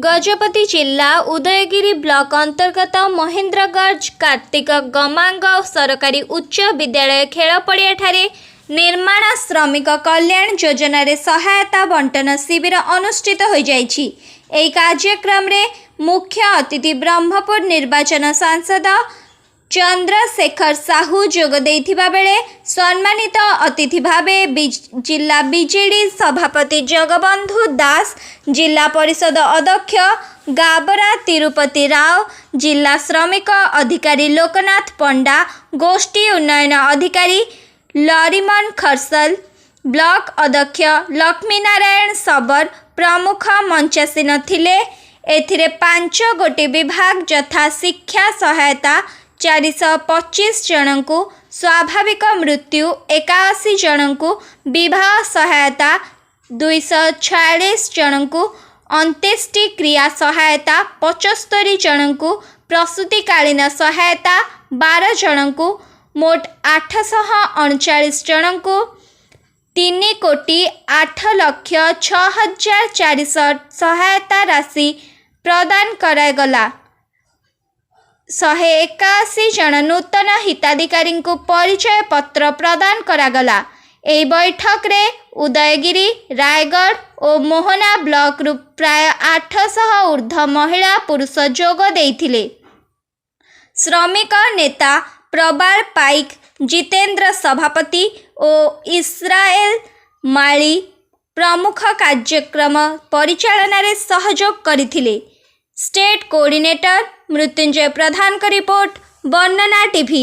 गजपति जिला उदयगिरी ब्लॉक अंतर्गत महेंद्रगढ़ कार्तिक गमांग सरकारी उच्च विद्यालय खेल पड़िया ठारे निर्माण श्रमिक कल्याण योजना रे सहायता बंटन शिविर अनुष्ठित हो जाइछि। एही कार्यक्रम रे मुख्य अतिथि ब्रह्मपुर निर्वाचन सांसद चंद्रशेखर साहू जोग देइथिबा बेले सम्मानित अतिथि भावे जिला बीजेडी सभापति जगबंधु दास, जिला परिषद अध्यक्ष गाबरा तिरुपति राव, जिला श्रमिक अधिकारी लोकनाथ पंडा, गोष्ठी उन्नयन अधिकारी लरिमन खरसल, ब्लॉक अध्यक्ष लक्ष्मीनारायण सबर प्रमुख मंचासीन थिले। एथिरे 5 गोटी विभाग यथा शिक्षा सहायता 425 जन को, स्वाभाविक मृत्यु 81 जन को, विवाह सहायता 246 जन को, अंत्येष्टि क्रिया सहायता 75 जन को, प्रसूतिकालीन सहायता 12 जन को, मोट 839 जन को 3 कोटी 8 लक्ष 6,400 सहायता राशि प्रदान करागला। 181 जन नूतन हिताधिकारी को परिचय पत्र प्रदान करागला। एही बैठक रे उदयगिरी, रायगढ़ और मोहना ब्लॉक रु प्राय 800 ऊर्ध्व महिला पुरुष जोग देइथिले। श्रमिक नेता प्रबाल पाइक, जितेंद्र सभापति और इस्राएल माली प्रमुख कार्यक्रम परिचालन रे सहयोग करिथिले। स्टेट कोऑर्डिनेटर मृत्युंजय प्रधान का रिपोर्ट, वर्णना टीवी।